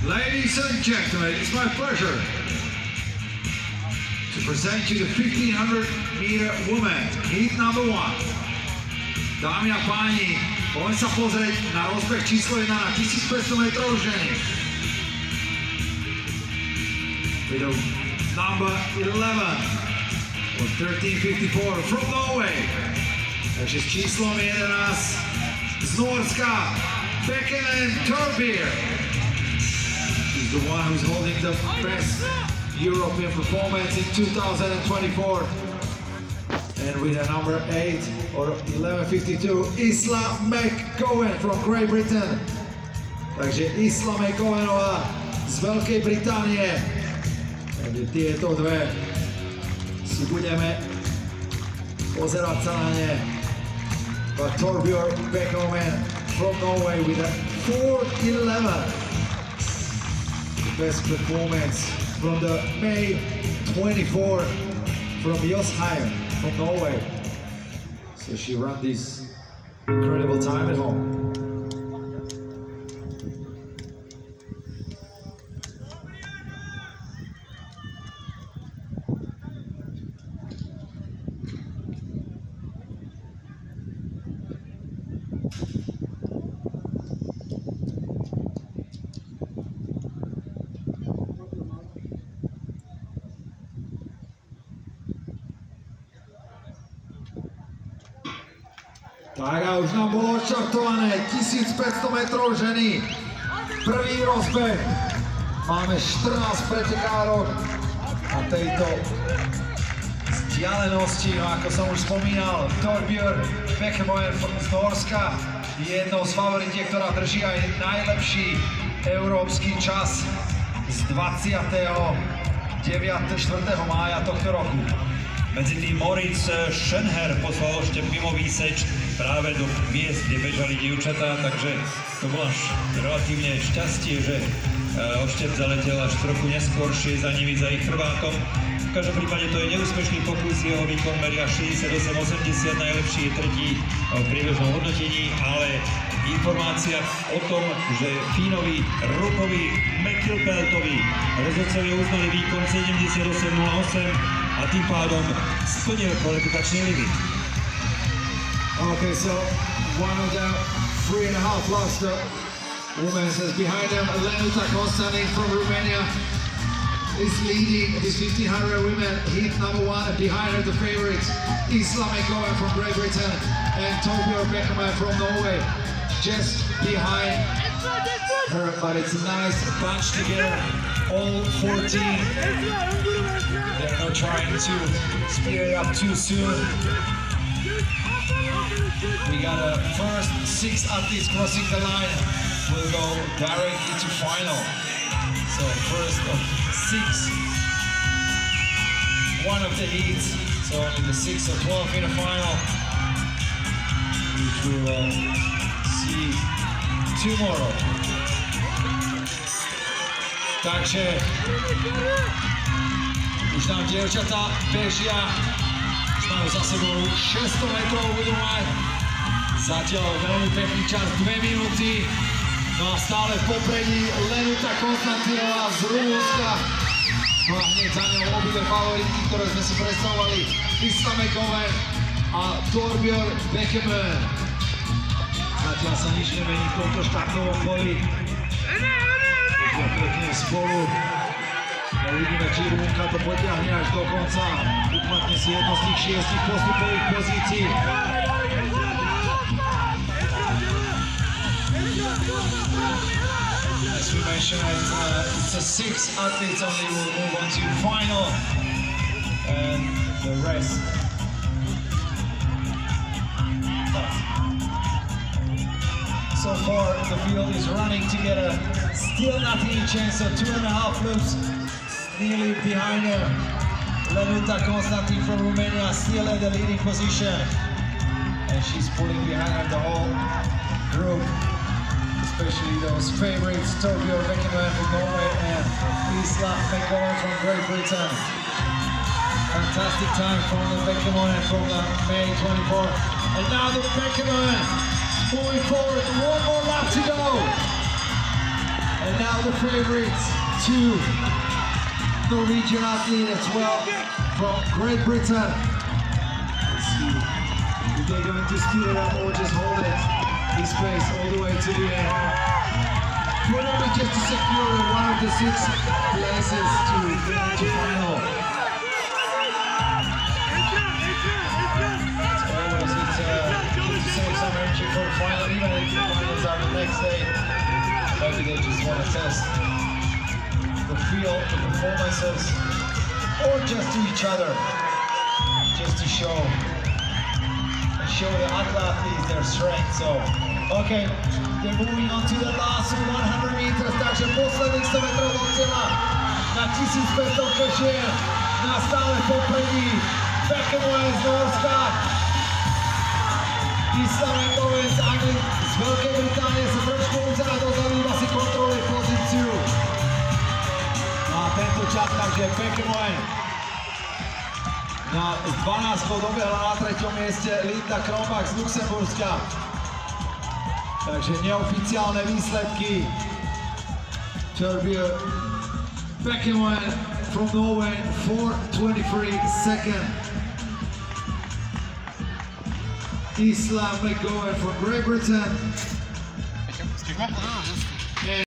Ladies and gentlemen, it's my pleasure to present you the 1500-meter woman, heat number 1. Dámy a páni, poďme sa pozrieť na rozbeh číslo 1 na 1500 metrov ženy. With a number 11 or 13:54 from Norway. Takže s číslom 11 z Norska, Beckman Torbjørn. She's the one who's holding the best European performance in 2024. And with a number 8 or 11:52, Isla McGowan from Great Britain. Takže Isla McGowanová z Veľkej Británie. Takže tieto dve si budeme pozerať sa na ne. But Torbjørn Beckman from Norway with a 4:11. The best performance from the May 24 from Josheim from Norway. So she ran this incredible time at home. Tak a už nám bolo odštartované 1500 metrov ženy. Prvý rozbeh. Máme 14 pretekárok na tejto vzdialenosti. No ako som už spomínal, Torbjørn Beckman z Norska je jednou z favoritiek, ktorá drží aj najlepší európsky čas z 29. 4. mája tohto roku. Medzi tým Moritz Schönherr poslal ešte mimo výseč práve do miest, kde bežali dievčatá, takže to bolo až relatívne šťastie, že Oštep zaletel až trochu neskôršie za nimi, za ich chrbátom. V každom prípade to je neúspešný pokus, jeho výkon meria 68,80, najlepší je tretí v priebežnom hodnotení, ale informácia o tom, že Fínovi Rupovi McKilpeltovi rozhodcovia uznali výkon 78,08 a tým pádom splnil kvalifikačný limit. Okay, so one of the 3.5 last women says behind them, Lenuta Constantin from Romania is leading this 1500 women heat number 1, and behind her the favorites Isla McGowan from Great Britain and Torbjørn Beckman from Norway just behind her, but it's a nice bunch together, all 14. They're not trying to speed it up too soon. We got a first 6 athletes crossing the line. We'll go directly to final. So first of 6, one of the heats. So only the 6 or 12 in the final, which we will see tomorrow. Takže už nám dievčatá bežia. Majú za sebou 600 metrov, budú mať zatiaľ veľmi pekný čas, 2 minúty. No a stále v popredí Lenuta Constantinová z Rumunska. No a hneď za ňou obidve favoritky, ktoré sme si predstavovali, Isla McGowan a Torbjørn Beckman. Zatiaľ sa nič nemení v tomto štartovom boli. Už pekne spolu. A uvidíme, či Rumunka to potiahne až do konca. Uplatne si jedno z tých 6 postupových pozícií. As we mentioned, it's a 6 athletes only will move on to final, and the rest. So far, the field is running together. Still nothing in chance of 2.5 loops. Nearly behind her. Lenuta Constantin from Romania still at the leading position. And she's pulling behind her the whole group. Especially those favorites, Torbjørn Beckman from Norway and Isla McGowan from Great Britain. Fantastic time from the Beckman from the May 24. And now the Beckman moving forward, one more lap to go. And now the favorites, two Norwegian athletes as well from Great Britain. Let's see if they're going to speed it up or just hold it this pace all the way to the end. Probably just to secure one of the 6 places to the final. Save some energy for the final, even if the finals are the next day. Maybe they just want to test the feel, the performances, or just to each other, just to show the other athletes their strength. So, okay, they're moving on to the last 100 meters, takže posledných 100 metrov do cieľa na 1500 kešier, na stále popredí Beckenway z Norska. Isla Mengovec z Veľkej Británie sa trošku uzerá dozadu, iba si kontroluje pozíciu. A tento čas, takže Beckenway na 12 dobehla na 3. mieste Linda Kronbach z Luxemburska. Takže neoficiálne výsledky. Torbjørn Beckenway from Norway, 4:23 second. Isla McGowan from Great Britain. Excuse me?